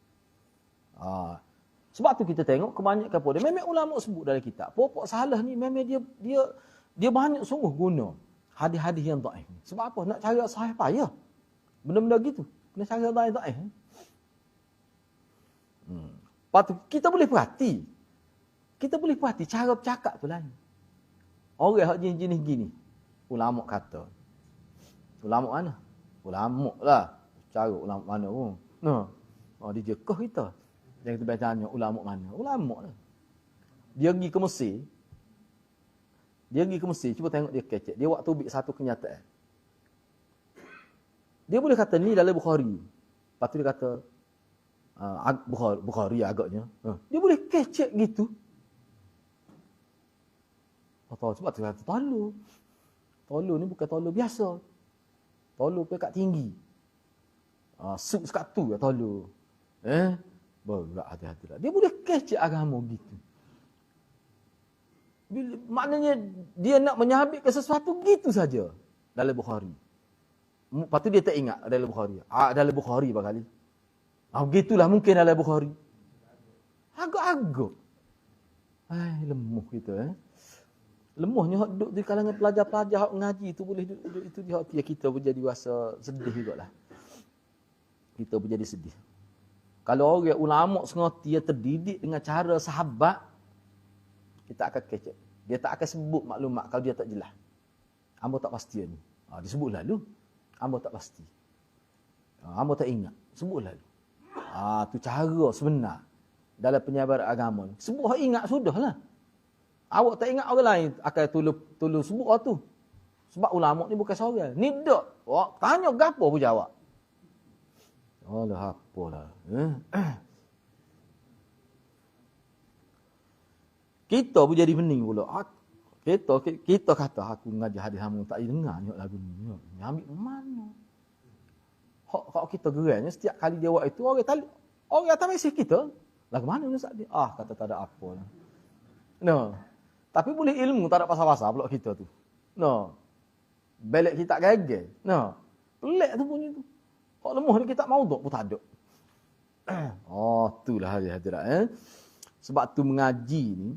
Sebab tu kita tengok kebanyakan pun dia memang ulama sebut dalam kitab. Pokok salah ni memang dia banyak sungguh guna hadis-hadis yang dhaif. Sebab apa? Nak cari sahih payah. Benda-benda gitu. Kena cari dhaif. Patut kita boleh perhati. Kita boleh perhati cara bercakap tu lain. Orang hak jenis gini. Ulama kata. Ulama mana? Ulama lah. Cara ulama mana pun. Dia jekah kita. Jangan kita tanya ulama mana. Ulama lah. Dia pergi ke Mesir. Cuba tengok dia kecek. Dia waktu ubik satu kenyataan. Dia boleh kata ni dalam Bukhari. Lepas tu dia kata Bukhari agaknya. Dia boleh kecek gitu. Sebab tu kata tolu. Tolu ni bukan tolu biasa. Tolu pekat tinggi. Suk sekatu ya tolu. Berat hati-hati lah. Dia boleh kecek agama gitu. Maknanya dia nak menyabitkan sesuatu gitu saja dalam Bukhari. Lepas tu dia tak ingat dalam Bukhari. Dalam Bukhari berkali. Begitulah mungkin dalam Bukhari. Agak-agak. Lemah kita. Lemuhnya hak duduk di kalangan pelajar-pelajar hak ngaji tu boleh duduk itu dia hak kita pun jadi rasa sedih jugalah. Kita pun jadi sedih. Kalau orang ulama sengerti dia terdidik dengan cara sahabat, kita akan kecek. Dia tak akan sebut maklumat kalau dia tak jelas. Hamba tak pasti ni. Dia sebut lalu. Hamba tak pasti. Hamba tak ingat. Sebut lalu. Tu cara sebenar dalam penyebaran agama ni. Sebut hak ingat sudahlah. Awak tak ingat orang lain akan tolong sebut tu. Sebab ulama ni bukan seorang. Ni dak. Tanya gapo pun jawab. Alah apalah. Kita pun jadi pening pula. Kita kata aku ngaji hadis hamu tak dengar ni lagu ni. Ambil mana? Hak kita geranya setiap kali dia buat itu orang atas mesej kita. Lagu mana ni Ustaz dia? Kata tak ada apa. No. Tapi boleh ilmu tak ada pasal-pasal pula kita tu. No. Belek kita gagal. No. Pelik tu bunyi tu. Kok lemah ni kita maudhu pun tak ada. Itulah hadirat. Sebab tu mengaji ni,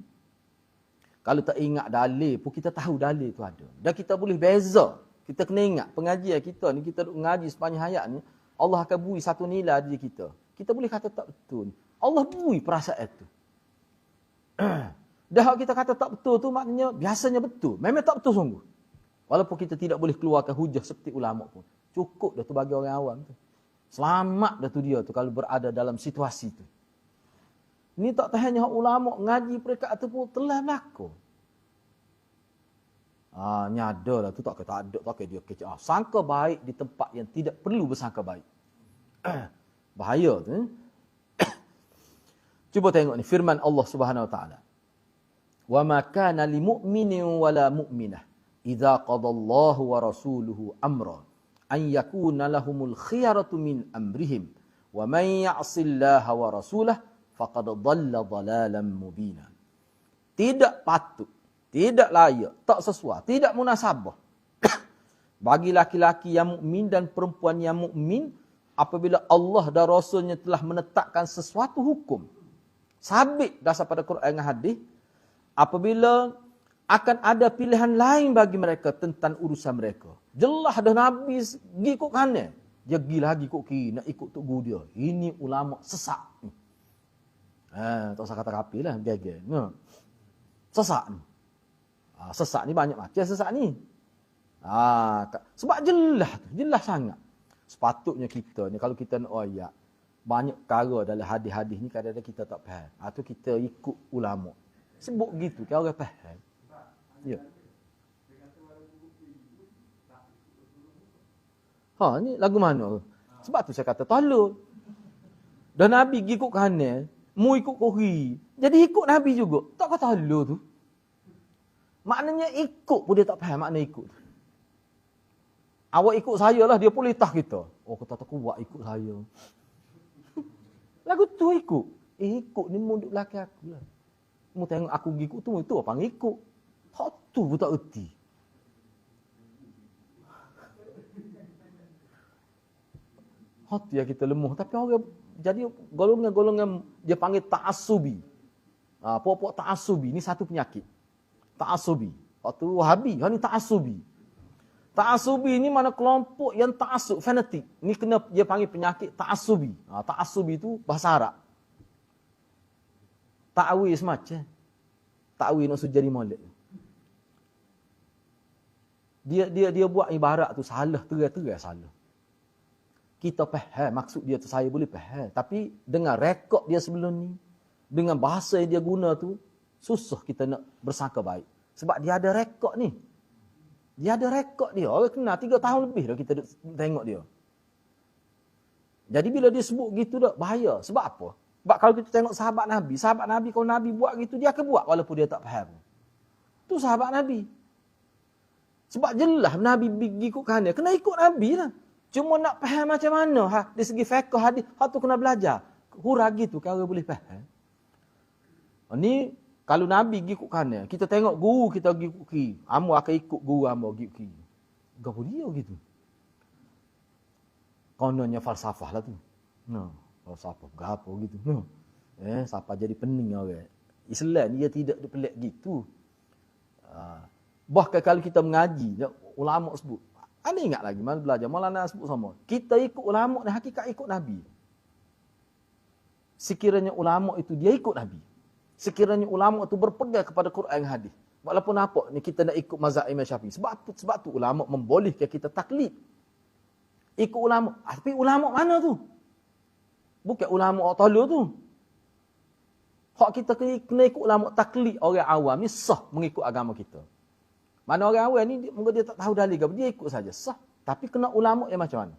kalau tak ingat dalil pun kita tahu dalil tu ada. Dan kita boleh beza. Kita kena ingat pengajian kita ni, kita duk mengaji sepanjang hayat ni, Allah akan bui satu nilai diri kita. Kita boleh kata tak betul. Allah bui perasaan tu. Dah kita kata tak betul tu maknanya biasanya betul. Memang tak betul sungguh. Walaupun kita tidak boleh keluarkan hujah seperti ulama pun. Cukup dah tu bagi orang awam tu. Selamat dah tu dia tu kalau berada dalam situasi tu. Ni tak tahannya ulama ngaji peringkat tu pun telah berlaku. Nyada lah tu tak ada. Tak dia kecil. Sangka baik di tempat yang tidak perlu bersangka baik. Bahaya tu. Cuba tengok ni firman Allah Subhanahu Wa Taala. Wa ma kana lil mu'minin wala mu'minah idza qadallahu wa rasuluhu amra an yakuna lahumul khiyaratu min amrihim wa man ya'sillaha wa rasulahu faqad dhalla dhalalan mubina. Tidak patut, tidak layak, tak sesuai, tidak munasabah bagi laki-laki yang mukmin dan perempuan yang mukmin apabila Allah dan Rasulnya telah menetapkan sesuatu hukum sabit dasar pada Quran dan hadis, apabila akan ada pilihan lain bagi mereka tentang urusan mereka. Jelas dah Nabi pergi ikut kanan. Dia pergi lagi ikut kiri, nak ikut tok guru dia. Ini ulama sesat ni. Tak usah kata rapi lah, gagel. Sesat ni. Sesat ni banyak macam sesat ni. Sebab jelas sangat. Sepatutnya kita ni, kalau kita nak ayat, banyak perkara dalam hadis-hadis ni kadang-kadang kita tak faham. Atau kita ikut ulama. Sebut gitu, kan orang faham. Ya. Ni lagu mana? Sebab tu saya kata tolong. Dan Nabi pergi ikut kanan, mu ikut kiri. Jadi ikut Nabi juga. Tak kata tolong tu. Maknanya ikut pun dia tak faham makna ikut tu. Awak ikut saya lah, dia pun litah kita. Kata tak kuat ikut saya. Lagu tu ikut. Ikut ni mu duduk belakang aku lah. Mu tengok aku pergi ikut tu, itu apa ngikut. Hak tu pun tak erti. Hak tu yang kita lemah. Tapi orang jadi golongan-golongan dia panggil ta'asubi. Pokok ta'asubi ni satu penyakit. Ta'asubi. Waktu Wahabi, ni ta'asubi. Ta'asubi ni mana kelompok yang ta'asub, fanatik. Ni kena dia panggil penyakit ta'asubi. Ta'asubi tu bahasa Arab. Ta'awi semacam. Ta'awi nak sujari maulid. Dia buat ibarat tu salah, terai salah. Kita faham maksud dia tu, saya boleh faham. Tapi dengan rekod dia sebelum ni, dengan bahasa yang dia guna tu, susah kita nak bersangka baik. Sebab dia ada rekod ni. Dia ada rekod dia. Orang kenal 3 tahun lebih dah kita tengok dia. Jadi bila dia sebut gitu dah, bahaya. Sebab apa? Sebab kalau kita tengok sahabat Nabi kalau Nabi buat gitu, dia akan buat walaupun dia tak faham. Tu sahabat Nabi. Sebab jelas Nabi pergi ikut kanan. Kena ikut Nabi lah. Cuma nak faham macam mana. Dari segi fiqh hadis, tu kena belajar. Hurah gitu, kalau boleh faham. Ni, kalau Nabi pergi ikut kanan, kita tengok guru kita pergi ikut kiri. Amu akan ikut guru amu pergi ikut kiri. Gapa dia gitu? Kononnya falsafah lah tu. Falsafah, gapa gitu. Siapa jadi pening orang. Islam dia tidak pelik gitu. Bahkan kalau kita mengaji, ulama sebut. Anda ingat lagi, mana belajar, Maulana sebut sama. Kita ikut ulama dan hakikat ikut Nabi. Sekiranya ulama itu dia ikut Nabi. Sekiranya ulama itu berpegang kepada Quran dan hadis. Walaupun apa ni kita nak ikut mazhab Imam Syafi'i. Sebab tu ulama membolehkan kita taklid. Ikut ulama. Tapi ulama mana tu? Bukan ulama Tolu tu. Hak kita kena ikut ulama taklid orang awam ni sah mengikut agama kita. Mana orang awam ni mungkin dia tak tahu dalil ke, dia ikut saja sah. Tapi kena ulama yang macam mana?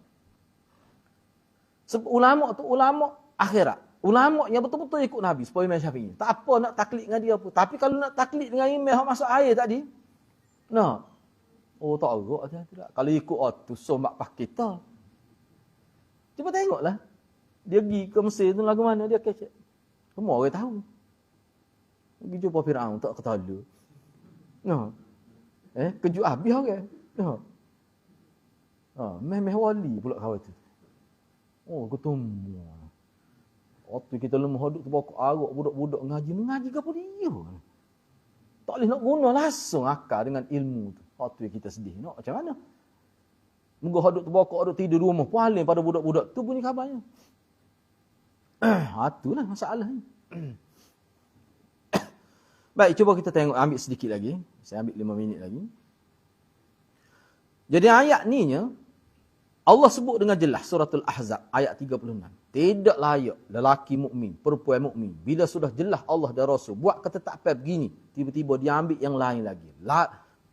Sebab ulama tu ulama akhirat. Ulama yang betul-betul ikut Nabi supaya Imam Syafi'i. Tak apa nak taklid dengan dia pun. Tapi kalau nak taklid dengan imam yang masuk air tadi. Nah. Oh tak agak tidak. Kalau ikut tu somak pak kita. Cuba tengoklah. Dia pergi ke Mesir tu lagu mana dia kecek. Semua orang tahu. Pergi jumpa Firaun tak ketala. Nah. Kejut habis orang. Nah. Meh wali pula kawan tu. Oh ketemu. Waktu kita lemah duduk terbakar arak budak-budak mengaji ke apa dia? Tak boleh nak guna langsung akal dengan ilmu tu. Waktu kita sedih. Nak macam mana? Moga duduk terbakar, duduk tidur rumah. Paling pada budak-budak tu bunyi khabarnya. Itulah masalah ni. Baik, cuba kita tengok, ambil sedikit lagi. Saya ambil 5 minit lagi. Jadi ayat ni nya, Allah sebut dengan jelas suratul Ahzab ayat 36. Tidak layak lelaki mukmin, perempuan mukmin bila sudah jelas Allah dan Rasul buat ketetapan begini, tiba-tiba dia ambil yang lain lagi.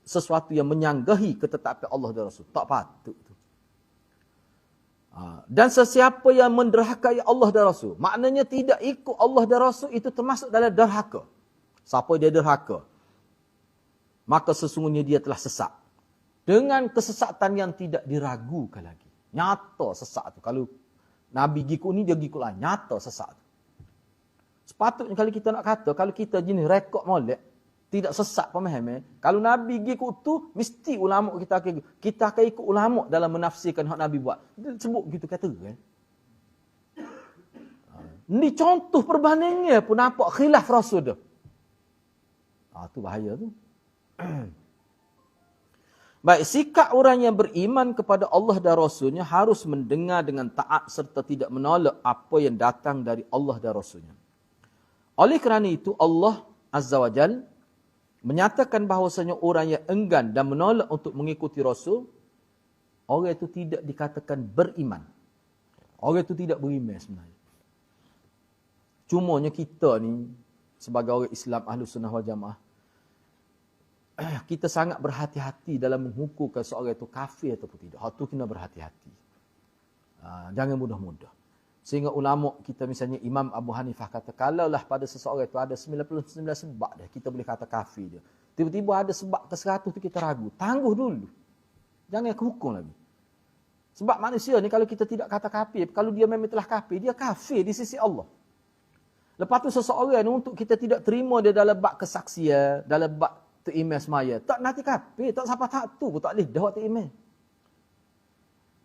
Sesuatu yang menyanggahi ketetapan Allah dan Rasul. Tak patut tu. Dan sesiapa yang menderhakai Allah dan Rasul, maknanya tidak ikut Allah dan Rasul itu termasuk dalam derhaka. Siapa dia derhaka? Maka sesungguhnya dia telah sesat. Dengan kesesatan yang tidak diragukan lagi. Nyata sesat tu. Kalau Nabi gikut ni, dia gikut lah. Nyata sesat tu. Sepatutnya kalau kita nak kata, kalau kita jenis rekod molek, tidak sesat pemahaman. Kalau Nabi gikut tu, mesti ulama kita akan ikut ulama dalam menafsirkan hak Nabi buat. Dia sebut gitu kata kan. Ni contoh perbandingnya pun nampak khilaf Rasul dah. Tu bahaya tu. Baik, sikap orang yang beriman kepada Allah dan Rasulnya harus mendengar dengan taat serta tidak menolak apa yang datang dari Allah dan Rasulnya. Oleh kerana itu, Allah Azza wa Jal menyatakan bahawasanya orang yang enggan dan menolak untuk mengikuti Rasul, orang itu tidak dikatakan beriman. Orang itu tidak beriman sebenarnya. Cumanya kita ni, sebagai orang Islam Ahlus Sunnah wal Jamaah, kita sangat berhati-hati dalam menghukumkan seorang itu kafir ataupun tidak. Hal tu kena berhati-hati. Jangan mudah-mudah. Sehingga ulama kita misalnya Imam Abu Hanifah kata, kalaulah pada seseorang itu ada 99 sebab dah, kita boleh kata kafir dia. Tiba-tiba ada sebab ke-100 tu kita ragu. Tangguh dulu. Jangan hukum lagi. Sebab manusia ni kalau kita tidak kata kafir, kalau dia memang telah kafir, dia kafir di sisi Allah. Lepas tu seseorang ni untuk kita tidak terima dia dalam bab kesaksian, dalam bab teriman semaya. Tak nanti kafir. Tak siapa tak tu pun tak boleh dah waktu teriman.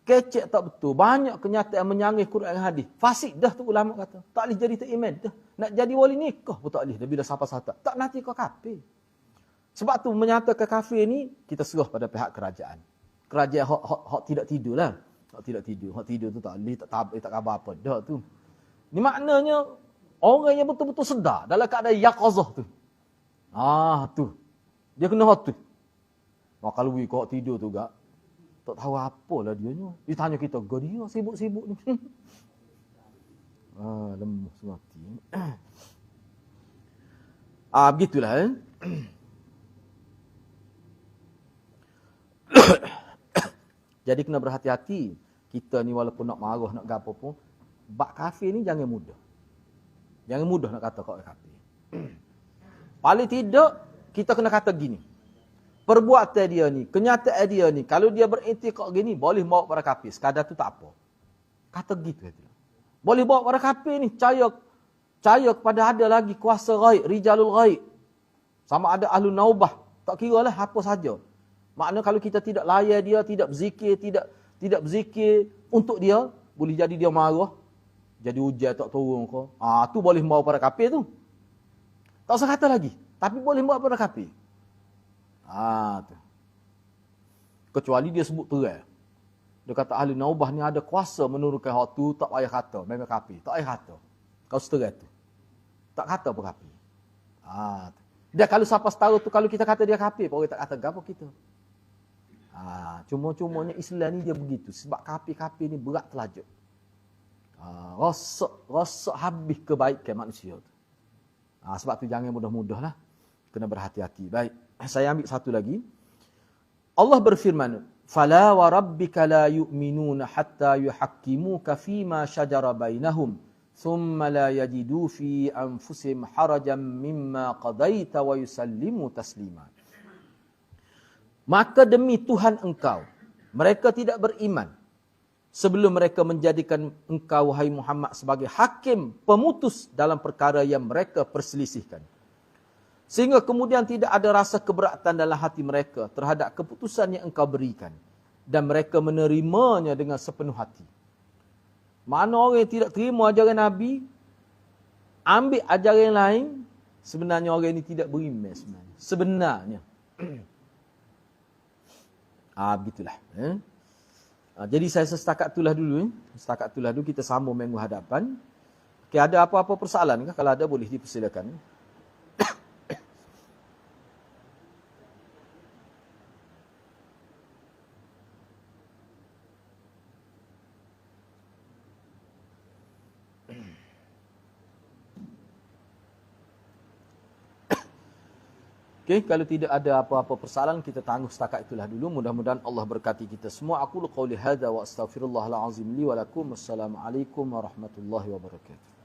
Kecek tak betul. Banyak kenyataan menyangih Quran dan hadis. Fasik dah tu ulama kata. Tak boleh jadi teriman dah. Nak jadi wali nikah pun tak boleh dah bila siapa-siapa. Tak nanti kau kafir. Sebab tu menyatakan kafir ni, kita serah pada pihak kerajaan. Kerajaan hak tidak tidur lah. Hak tidak tidur. Hak tidur tu tak boleh, tak khabar apa. Dah tu. Ni maknanya, orang yang betul-betul sedar dalam keadaan yaqazah tu. Tu. Dia kena hot tu. Kalau kau tidur tu gak, tak tahu apalah dia ni. Dia tanya kita, "Gak dia sibuk-sibuk ni." Lemah semati. Begitulah. Jadi kena berhati-hati. Kita ni walaupun nak marah, nak gapo pun, bab kafir ni jangan mudah. Jangan mudah nak kata kau kafir. Paling tidak, kita kena kata gini. Perbuatan dia ni, kenyataan dia ni, kalau dia berintikad gini, boleh bawa pada kafir. Sekadar tu tak apa. Kata gitu. Boleh bawa pada kafir ni. Percaya kepada ada lagi kuasa ghaib, rijalul ghaib. Sama ada ahlu naubah. Tak kira lah apa saja. Maknanya kalau kita tidak layan dia, tidak berzikir, tidak berzikir untuk dia, boleh jadi dia marah. Jadi hujan tak turun kau. Tu boleh bawa pada kafir tu. Tak usah kata lagi. Tapi boleh bawa pada kafir. Tu. Kecuali dia sebut terang. Dia kata ahli naubah ni ada kuasa menurunkan hak tu, tak payah kata, memang kafir. Tak payah kata. Kau seterang tu. Tak kata apa kafir. Tu. Dia kalau siapa tahu tu, kalau kita kata dia kafir, orang tak kata gapo kita. Cuma-cumanya Islam ni dia begitu. Sebab kafir-kafir ni berat terlajuk. Rosak habis kebaikan manusia tu. Sebab tu jangan mudah-mudah lah. Kena berhati-hati. Baik, saya ambil satu lagi. Allah berfirman, "Fala wa rabbika la yu'minuna hatta yuhakkimuka fima shajara bainahum, thumma la yajidu fi anfusihim harajan mimma qadaita wa yusallimu taslima." Maka demi Tuhan engkau, mereka tidak beriman sebelum mereka menjadikan engkau, wahai Muhammad, sebagai hakim pemutus dalam perkara yang mereka perselisihkan. Sehingga kemudian tidak ada rasa keberatan dalam hati mereka terhadap keputusan yang engkau berikan. Dan mereka menerimanya dengan sepenuh hati. Mana orang yang tidak terima ajaran Nabi, ambil ajaran yang lain, sebenarnya orang ini tidak beriman sebenarnya. Sebenarnya. Begitulah. Jadi saya setakat itulah dulu. Setakat itulah dulu, kita sambung minggu hadapan. Okay, ada apa-apa persoalan ke? Kalau ada boleh dipersilakan. Okay, kalau tidak ada apa-apa persoalan, kita tangguh setakat itulah dulu. Mudah-mudahan Allah berkati kita semua. Aku qauli hadza wa astaghfirullahal azim li wa lakum. Wassalamualaikum warahmatullahi wabarakatuh.